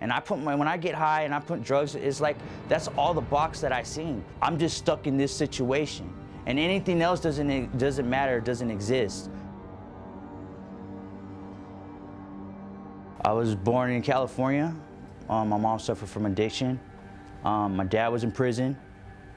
And when I get high and I put drugs, it's like, that's all the box that I seen. I'm just stuck in this situation. And anything else doesn't matter, doesn't exist. I was born in California. My mom suffered from addiction. My dad was in prison,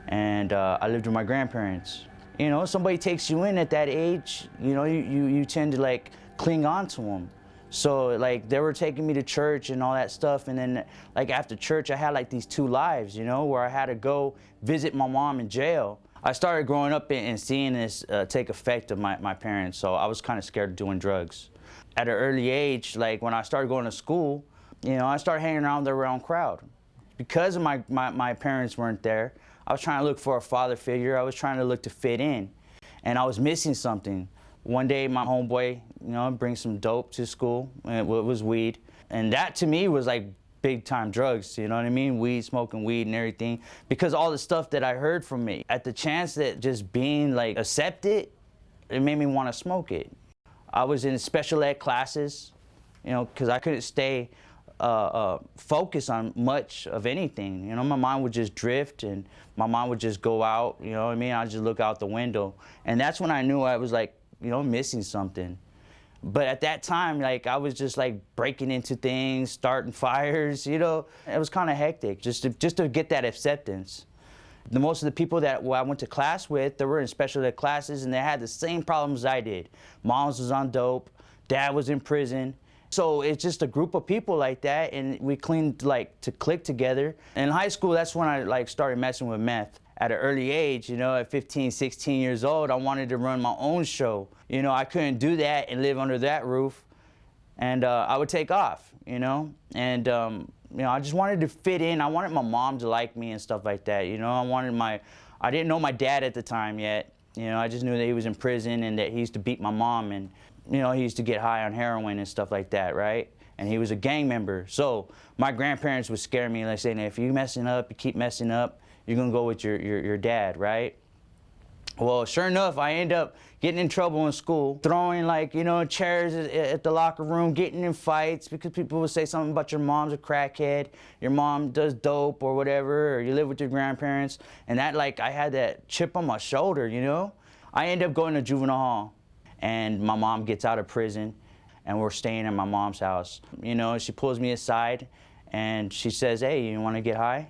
and I lived with my grandparents. You know, somebody takes you in at that age, you know, you tend to like cling on to them. So like they were taking me to church and all that stuff, and then like after church I had like these two lives, you know, where I had to go visit my mom in jail. I started growing up and seeing this take effect of my parents, so I was kind of scared of doing drugs. At an early age, like when I started going to school, you know, I started hanging around the wrong crowd. Because of my parents weren't there, I was trying to look for a father figure. I was trying to look to fit in, and I was missing something. One day, my homeboy, you know, brings some dope to school, and it was weed. And that to me was like big time drugs, you know what I mean? Weed, smoking weed and everything. Because all the stuff that I heard from me, at the chance that just being like accepted, it made me want to smoke it. I was in special ed classes, you know, because I couldn't stay focused on much of anything. You know, my mind would just drift and my mind would just go out, you know what I mean? I'd just look out the window. And that's when I knew I was like, you know, missing something. But at that time, like, I was just like breaking into things, starting fires, you know. It was kind of hectic just to get that acceptance. Most of the people that I went to class with, they were in special ed classes and they had the same problems I did. Moms was on dope, dad was in prison. So it's just a group of people like that, and we cleaned like to click together. In high school, that's when I like started messing with meth. At an early age, you know, at 15, 16 years old, I wanted to run my own show. You know, I couldn't do that and live under that roof, and I would take off, you know, and you know, I just wanted to fit in. I wanted my mom to like me and stuff like that, you know. I didn't know my dad at the time yet, you know. I just knew that he was in prison and that he used to beat my mom, and you know, he used to get high on heroin and stuff like that, right? And he was a gang member. So my grandparents would scare me, like saying, if you messing up, you keep messing up, you're gonna go with your dad, right? Well, sure enough, I end up getting in trouble in school, throwing like, you know, chairs at the locker room, getting in fights because people would say something about your mom's a crackhead, your mom does dope or whatever, or you live with your grandparents. And that, like, I had that chip on my shoulder, you know? I end up going to Juvenile Hall, and my mom gets out of prison, and we're staying at my mom's house. You know, she pulls me aside, and she says, hey, you wanna get high?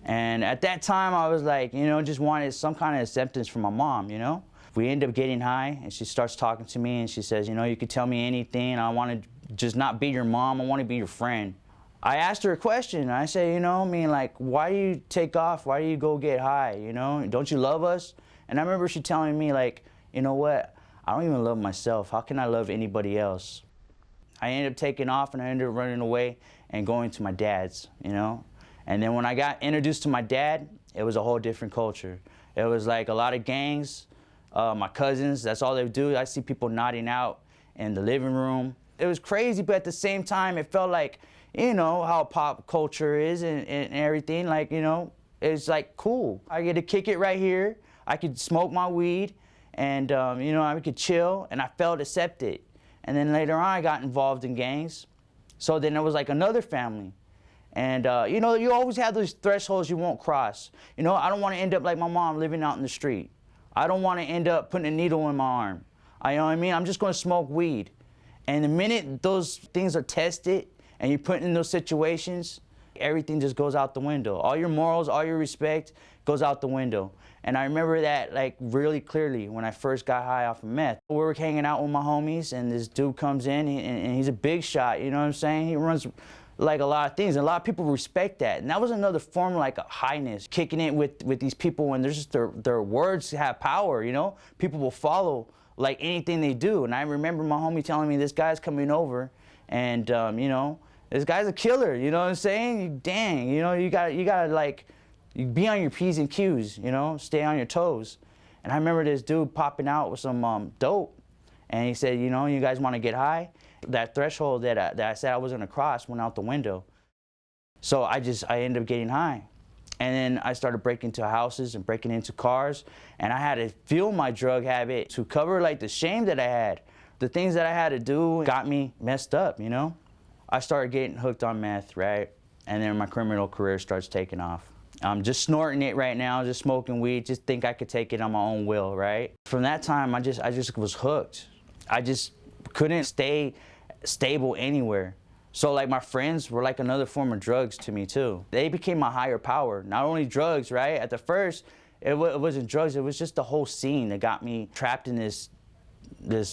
And at that time, I was like, you know, just wanted some kind of acceptance from my mom, you know? We end up getting high, and she starts talking to me, and she says, you know, you could tell me anything. I want to just not be your mom. I want to be your friend. I asked her a question. I said, you know, I mean, like, why do you take off? Why do you go get high, you know? Don't you love us? And I remember she telling me, like, you know what? I don't even love myself. How can I love anybody else? I ended up taking off, and I ended up running away and going to my dad's, you know? And then when I got introduced to my dad, it was a whole different culture. It was like a lot of gangs, my cousins, that's all they would do. I see people nodding out in the living room. It was crazy, but at the same time, it felt like, you know, how pop culture is and everything, like, you know, it's like cool. I get to kick it right here. I could smoke my weed and, you know, I could chill, and I felt accepted. And then later on, I got involved in gangs. So then it was like another family. And, you know, you always have those thresholds you won't cross. You know, I don't want to end up like my mom living out in the street. I don't want to end up putting a needle in my arm. You know what I mean? I'm just going to smoke weed. And the minute those things are tested and you're put in those situations, everything just goes out the window. All your morals, all your respect goes out the window. And I remember that like really clearly when I first got high off of meth. We were hanging out with my homies, and this dude comes in, and he's a big shot, you know what I'm saying? He runs like a lot of things, and a lot of people respect that. And that was another form of like a highness, kicking it with these people, and there's just their words have power, you know? People will follow like anything they do. And I remember my homie telling me, this guy's coming over, and you know, this guy's a killer, you know what I'm saying? Dang, you know, you gotta like, you be on your P's and Q's, you know, stay on your toes. And I remember this dude popping out with some dope, and he said, you know, you guys wanna get high? That threshold that I said I was gonna cross went out the window. So I ended up getting high. And then I started breaking into houses and breaking into cars, and I had to fuel my drug habit to cover like the shame that I had. The things that I had to do got me messed up, you know? I started getting hooked on meth, right? And then my criminal career starts taking off. I'm just snorting it right now, just smoking weed, just think I could take it on my own will, right? From that time, I just was hooked. I just couldn't stay stable anywhere. So like my friends were like another form of drugs to me too. They became my higher power. Not only drugs, right? At the first, it wasn't drugs, it was just the whole scene that got me trapped in this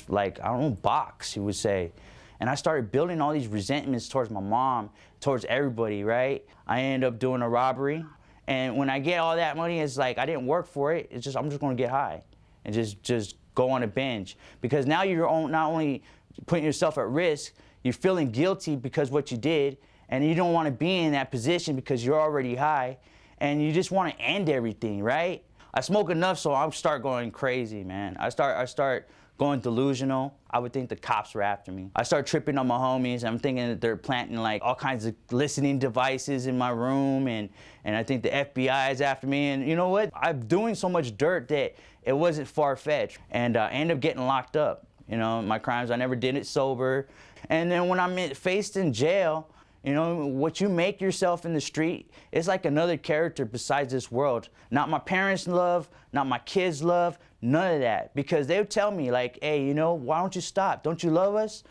like, I don't know, box, you would say. And I started building all these resentments towards my mom, towards everybody, right? I ended up doing a robbery. And when I get all that money, it's like, I didn't work for it. It's just, I'm just gonna get high and just go on a binge. Because now you're not only putting yourself at risk, you're feeling guilty because what you did, and you don't wanna be in that position because you're already high, and you just wanna end everything, right? I smoke enough, so I start going crazy, man. I start going delusional. I would think the cops were after me. I start tripping on my homies. I'm thinking that they're planting like all kinds of listening devices in my room, and I think the FBI is after me. And you know what? I'm doing so much dirt that it wasn't far-fetched. And I end up getting locked up. You know, my crimes, I never did it sober. And then when I'm faced in jail, you know, what you make yourself in the street is like another character besides this world. Not my parents' love, not my kids' love, none of that. Because they would tell me like, hey, you know, why don't you stop? Don't you love us?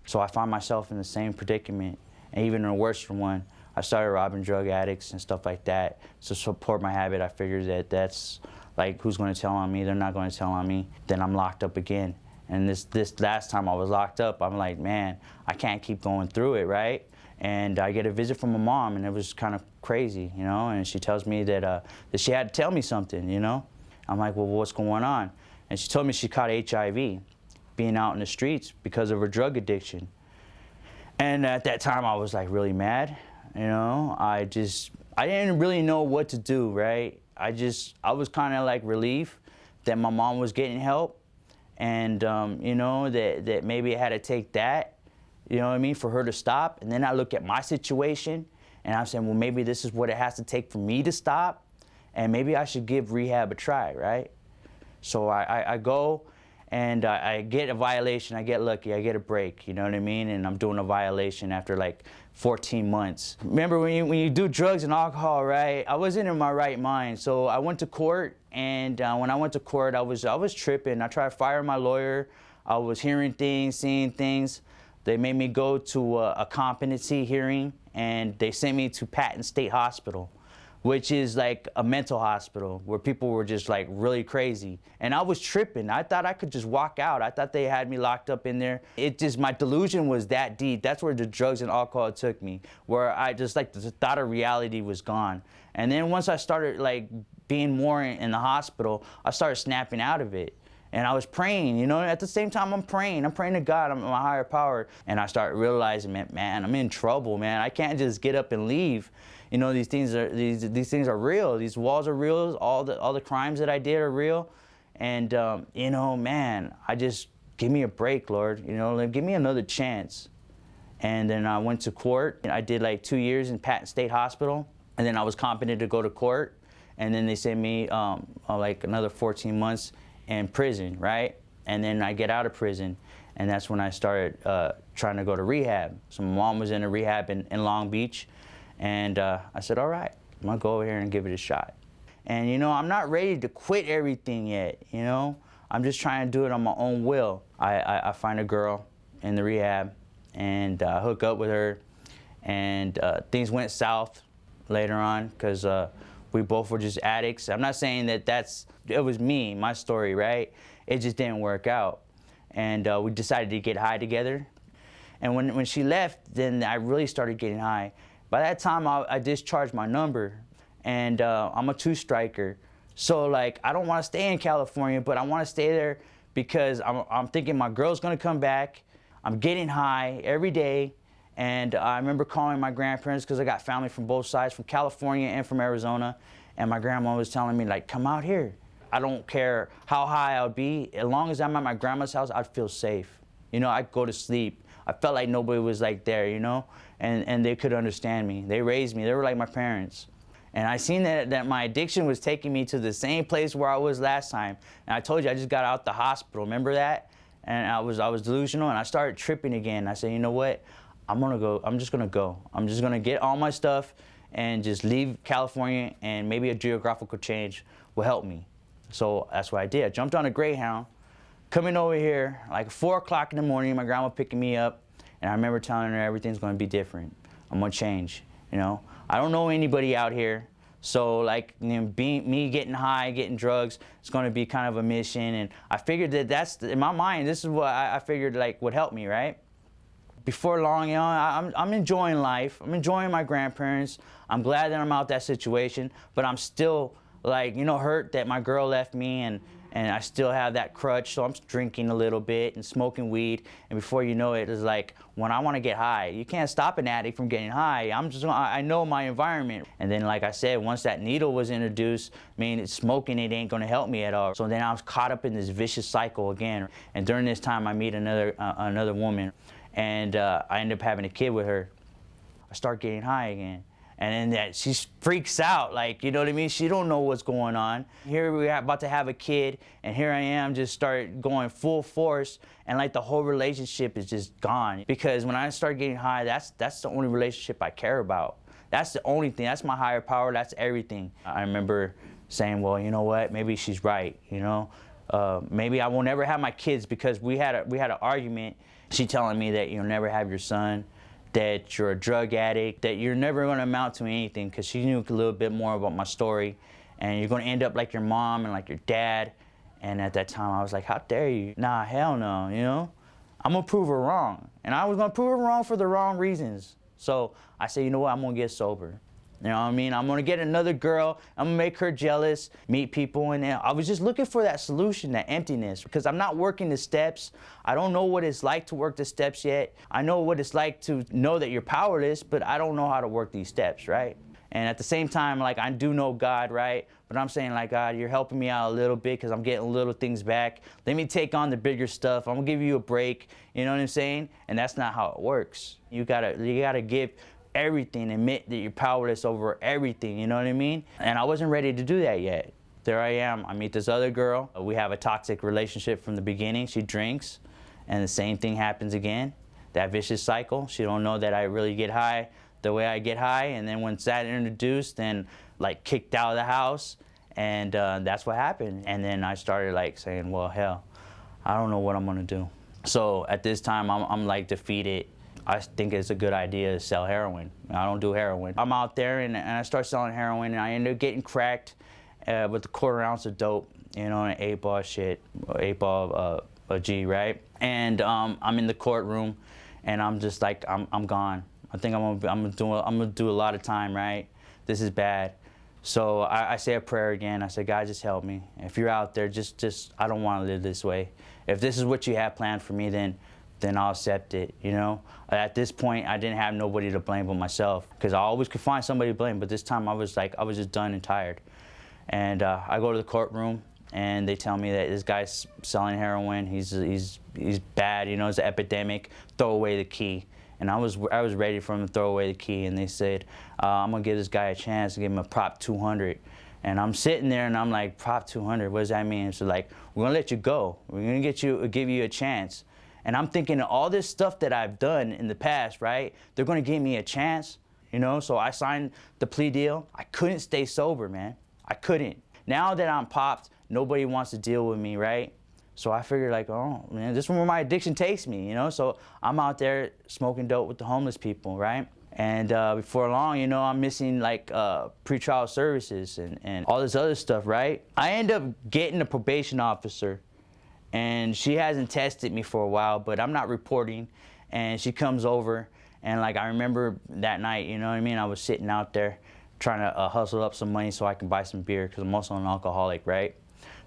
So I find myself in the same predicament, and even in a worse one. I started robbing drug addicts and stuff like that to support my habit. I figured that that's like, who's gonna tell on me? They're not gonna tell on me. Then I'm locked up again. And this last time I was locked up, I'm like, man, I can't keep going through it, right? And I get a visit from my mom, and it was kind of crazy, you know? And she tells me that she had to tell me something, you know? I'm like, well, what's going on? And she told me she caught HIV, being out in the streets because of her drug addiction. And at that time, I was like really mad, you know? I didn't really know what to do, right? I was kind of like relieved that my mom was getting help, and you know, that maybe I had to take that, you know what I mean, for her to stop. And then I look at my situation, and I'm saying, well, maybe this is what it has to take for me to stop, and maybe I should give rehab a try, right? So I go, and I get a violation. I get lucky. I get a break, you know what I mean? And I'm doing a violation after like 14 months. Remember when you do drugs and alcohol, right? I wasn't in my right mind. So I went to court, and when I went to court, I was tripping. I tried to fire my lawyer. I was hearing things, seeing things. They made me go to a competency hearing, and they sent me to Patton State Hospital, which is like a mental hospital where people were just like really crazy. And I was tripping. I thought I could just walk out. I thought they had me locked up in there. My delusion was that deep. That's where the drugs and alcohol took me, where I just like the thought of reality was gone. And then once I started like being more in the hospital, I started snapping out of it. And I was praying, you know, at the same time I'm praying to God, I'm my higher power. And I started realizing, man, I'm in trouble, man. I can't just get up and leave. You know, these things are real. These walls are real. All the crimes that I did are real. And you know, man, give me a break, Lord. You know, give me another chance. And then I went to court. I did like 2 years in Patton State Hospital, and then I was competent to go to court. And then they sent me like another 14 months in prison, right? And then I get out of prison, and that's when I started trying to go to rehab. So my mom was in a rehab in Long Beach, and I said, all right, I'm gonna go over here and give it a shot. And you know, I'm not ready to quit everything yet, you know? I'm just trying to do it on my own will. I find a girl in the rehab, and hook up with her, and things went south later on, because we both were just addicts. I'm not saying that it was me, my story, right? It just didn't work out. And we decided to get high together. And when she left, then I really started getting high. By that time, I discharged my number, and I'm a two-striker. So like, I don't wanna stay in California, but I wanna stay there because I'm thinking my girl's gonna come back. I'm getting high every day. And I remember calling my grandparents, because I got family from both sides, from California and from Arizona. And my grandma was telling me, like, come out here. I don't care how high I would be. As long as I'm at my grandma's house, I'd feel safe. You know, I'd go to sleep. I felt like nobody was like there, you know? And they could understand me. They raised me. They were like my parents. And I seen that my addiction was taking me to the same place where I was last time. And I told you, I just got out the hospital. Remember that? And I was delusional, and I started tripping again. I said, you know what? I'm just gonna go. I'm just gonna get all my stuff and just leave California, and maybe a geographical change will help me. So that's what I did. I jumped on a Greyhound, coming over here like 4 o'clock in the morning. My grandma picking me up, and I remember telling her everything's gonna be different. I'm gonna change, you know? I don't know anybody out here, so like, you know, me getting high, getting drugs, it's gonna be kind of a mission, and I figured that's, in my mind, this is what I figured like would help me, right? Before long, you know, I'm enjoying life. I'm enjoying my grandparents. I'm glad that I'm out that situation, but I'm still like, you know, hurt that my girl left me, and I still have that crutch, so I'm drinking a little bit and smoking weed, and before you know it, it's like, when I want to get high, you can't stop an addict from getting high. I know my environment. And then, like I said, once that needle was introduced, I mean, smoking it ain't gonna help me at all. So then I was caught up in this vicious cycle again, and during this time, I meet another woman, and I end up having a kid with her. I start getting high again. And then she freaks out, like, you know what I mean? She don't know what's going on. Here we are about to have a kid, and here I am just start going full force, and like the whole relationship is just gone. Because when I start getting high, that's the only relationship I care about. That's the only thing, that's my higher power, that's everything. I remember saying, well, you know what, maybe she's right, you know? Maybe I will never have my kids, because we had an argument. She telling me that you'll never have your son, that you're a drug addict, that you're never gonna amount to anything, because she knew a little bit more about my story, and you're gonna end up like your mom and like your dad. And at that time, I was like, how dare you? Nah, hell no, you know? I'm gonna prove her wrong. And I was gonna prove her wrong for the wrong reasons. So I said, you know what, I'm gonna get sober. You know what I mean? I'm gonna get another girl, I'm gonna make her jealous, meet people, and I was just looking for that solution, that emptiness, because I'm not working the steps. I don't know what it's like to work the steps yet. I know what it's like to know that you're powerless, but I don't know how to work these steps, right? And at the same time, like, I do know God, right? But I'm saying, like, God, you're helping me out a little bit, because I'm getting little things back. Let me take on the bigger stuff. I'm gonna give you a break, you know what I'm saying? And that's not how it works. You gotta give everything, admit that you're powerless over everything, you know what I mean? And I wasn't ready to do that yet. There I am, I meet this other girl. We have a toxic relationship from the beginning. She drinks, and the same thing happens again. That vicious cycle. She don't know that I really get high the way I get high, and then once that introduced, then like kicked out of the house, and that's what happened. And then I started like saying, well, hell, I don't know what I'm gonna do. So at this time, I'm like defeated. I think it's a good idea to sell heroin. I don't do heroin. I'm out there, and I start selling heroin, and I end up getting cracked with a 1/4 ounce of dope, you know, an 8-ball shit, 8-ball a G, right? And I'm in the courtroom, and I'm just like, I'm gone. I think I'm gonna do a lot of time, right? This is bad. So I say a prayer again. I say, God, just help me. If you're out there, just I don't want to live this way. If this is what you have planned for me, then I'll accept it, you know? At this point, I didn't have nobody to blame but myself, because I always could find somebody to blame, but this time I was just done and tired. And I go to the courtroom, and they tell me that this guy's selling heroin. He's bad, you know, it's an epidemic. Throw away the key. And I was ready for him to throw away the key, and they said, I'm gonna give this guy a chance to give him a Prop 200. And I'm sitting there, and I'm like, Prop 200, what does that mean? So like, we're gonna let you go. We're gonna give you a chance. And I'm thinking of all this stuff that I've done in the past, right? They're gonna give me a chance, you know? So I signed the plea deal. I couldn't stay sober, man. I couldn't. Now that I'm popped, nobody wants to deal with me, right? So I figured like, oh man, this is where my addiction takes me, you know? So I'm out there smoking dope with the homeless people, right? And before long, you know, I'm missing like pretrial services and all this other stuff, right? I end up getting a probation officer, and she hasn't tested me for a while, but I'm not reporting. And she comes over, and like, I remember that night, you know what I mean? I was sitting out there trying to hustle up some money so I can buy some beer, because I'm also an alcoholic, right?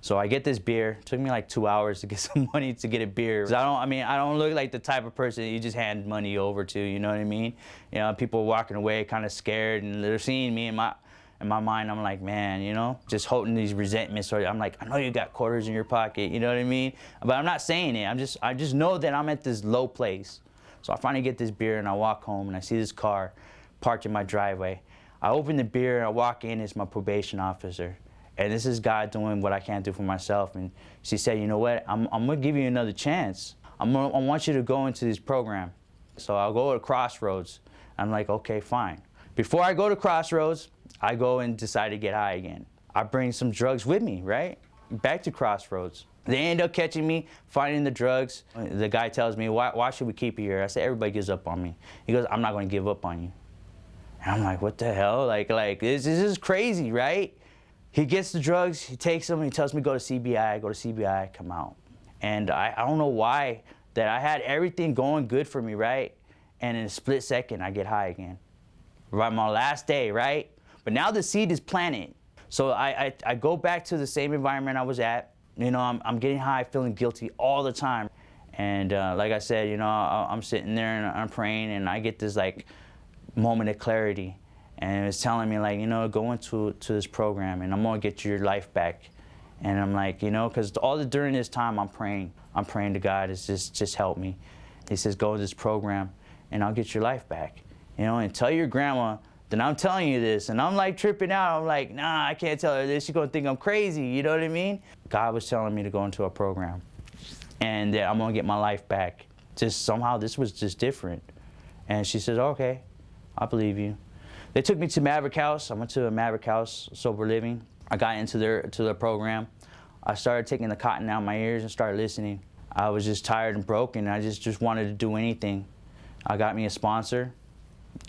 So I get this beer. It took me like 2 hours to get some money to get a beer. 'Cause I don't look like the type of person that you just hand money over to, you know what I mean? You know, people are walking away kind of scared, and they're seeing me in my mind. I'm like, man, you know, just holding these resentments. Or I'm like, I know you got quarters in your pocket, you know what I mean? But I'm not saying it. I just know that I'm at this low place. So I finally get this beer, and I walk home, and I see this car parked in my driveway. I open the beer, and I walk in. It's my probation officer. And this is God doing what I can't do for myself. And she said, you know what, I'm gonna give you another chance. I want you to go into this program. So I'll go to Crossroads. I'm like, okay, fine. Before I go to Crossroads, I go and decide to get high again. I bring some drugs with me, right? Back to Crossroads. They end up catching me, finding the drugs. The guy tells me, why should we keep you here? I said, everybody gives up on me. He goes, I'm not gonna give up on you. And I'm like, what the hell? Like this is crazy, right? He gets the drugs, he takes them, he tells me go to CBI, come out. And I don't know why, that I had everything going good for me, right? And in a split second, I get high again. Right, my last day, right? But now the seed is planted. So I go back to the same environment I was at. You know, I'm getting high, feeling guilty all the time. And like I said, you know, I'm sitting there and I'm praying, and I get this like moment of clarity. And it's telling me like, you know, go into this program and I'm gonna get your life back. And I'm like, you know, because during this time I'm praying to God, it's just help me. He says, go to this program and I'll get your life back. You know, and tell your grandma that I'm telling you this. And I'm like tripping out. I'm like, nah, I can't tell her this. She's gonna think I'm crazy, you know what I mean? God was telling me to go into a program and that I'm gonna get my life back. Just somehow this was just different. And she says, okay, I believe you. They took me to Maverick House. I went to a Maverick House, sober living. I got into their program. I started taking the cotton out of my ears and started listening. I was just tired and broken. I just wanted to do anything. I got me a sponsor,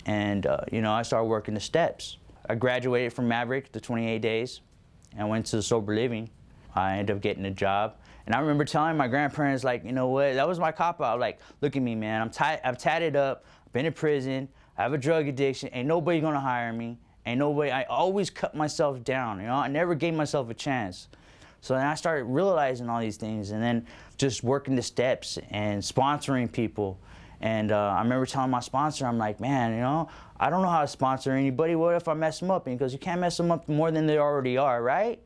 and you know, I started working the steps. I graduated from Maverick, the 28 days, and went to sober living. I ended up getting a job. And I remember telling my grandparents, like, you know what, that was my cop-out. Like, look at me, man, I'm tatted up, I've been in prison, I have a drug addiction, ain't nobody gonna hire me, ain't nobody, I always cut myself down, you know, I never gave myself a chance. So then I started realizing all these things, and then just working the steps and sponsoring people. And I remember telling my sponsor, I'm like, man, you know, I don't know how to sponsor anybody. What if I mess them up? And he goes, you can't mess them up more than they already are, right?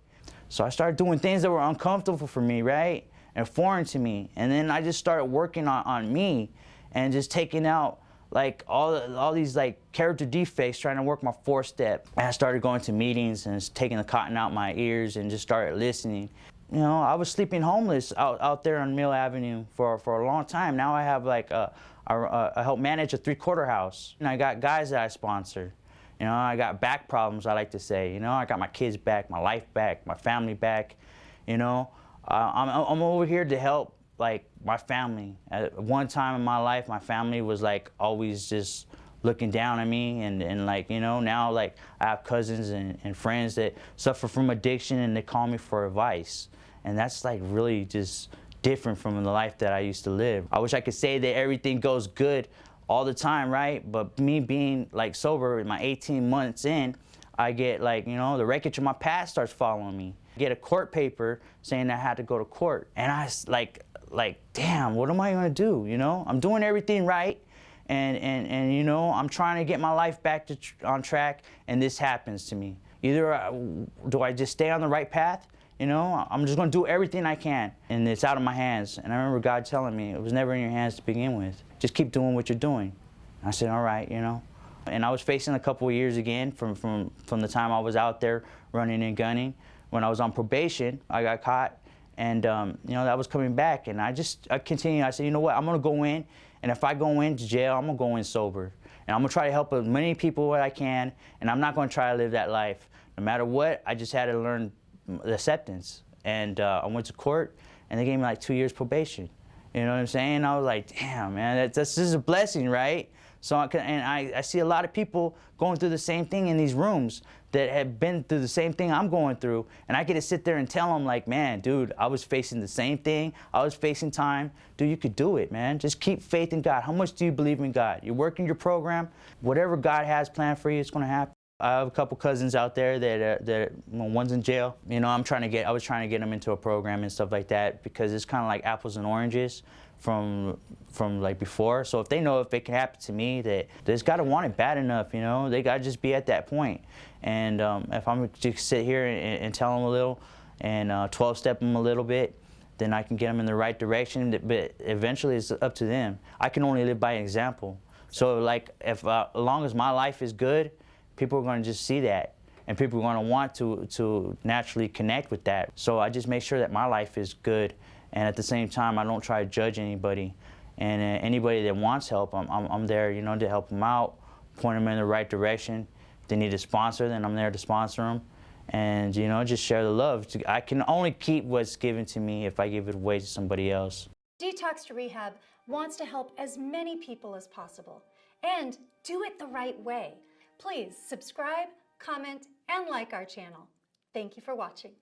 So I started doing things that were uncomfortable for me, right? And foreign to me. And then I just started working on me and just taking out like all these like character defects, trying to work my 4-step. And I started going to meetings and just taking the cotton out my ears and just started listening. You know, I was sleeping homeless out there on Mill Avenue for a long time. Now I have like I help manage a 3-quarter house. And I got guys that I sponsor. You know, I got back problems, I like to say. You know, I got my kids back, my life back, my family back. You know, I'm over here to help like my family. At one time in my life, my family was like always just looking down at me, and like, you know, now like I have cousins and friends that suffer from addiction, and they call me for advice. And that's like really just different from the life that I used to live. I wish I could say that everything goes good all the time, right? But me being like sober in my 18 months in, I get like, you know, the wreckage of my past starts following me. I get a court paper saying I had to go to court. And I like, damn, what am I gonna do, you know? I'm doing everything right, and you know, I'm trying to get my life back on track, and this happens to me. Either do I just stay on the right path, you know? I'm just gonna do everything I can, and it's out of my hands. And I remember God telling me, it was never in your hands to begin with. Just keep doing what you're doing. And I said, all right, you know? And I was facing a couple of years again from the time I was out there running and gunning. When I was on probation, I got caught. And, you know, that was coming back. And I continued. I said, you know what, I'm going to go in. And if I go into jail, I'm going to go in sober. And I'm going to try to help as many people as I can. And I'm not going to try to live that life. No matter what, I just had to learn acceptance. And I went to court, and they gave me like 2 years probation. You know what I'm saying? I was like, damn, man, this is a blessing, right? So I see a lot of people going through the same thing in these rooms that have been through the same thing I'm going through, and I get to sit there and tell them like, man, dude, I was facing the same thing. I was facing time. Dude, you could do it, man. Just keep faith in God. How much do you believe in God? You're working your program. Whatever God has planned for you, it's going to happen. I have a couple cousins out there that one's in jail. You know, I was trying to get them into a program and stuff like that, because it's kind of like apples and oranges from like before. So if they know if it can happen to me, that they just gotta want it bad enough, you know. They gotta just be at that point. And if I'm just sit here and tell them a little, and 12-step them a little bit, then I can get them in the right direction. But eventually, it's up to them. I can only live by example. So like, if as long as my life is good, people are going to just see that, and people are going to want to naturally connect with that. So I just make sure that my life is good, and at the same time, I don't try to judge anybody. And anybody that wants help, I'm there, you know, to help them out, point them in the right direction. If they need a sponsor, then I'm there to sponsor them. And, you know, just share the love. I can only keep what's given to me if I give it away to somebody else. Detox to Rehab wants to help as many people as possible and do it the right way. Please subscribe, comment, and like our channel. Thank you for watching.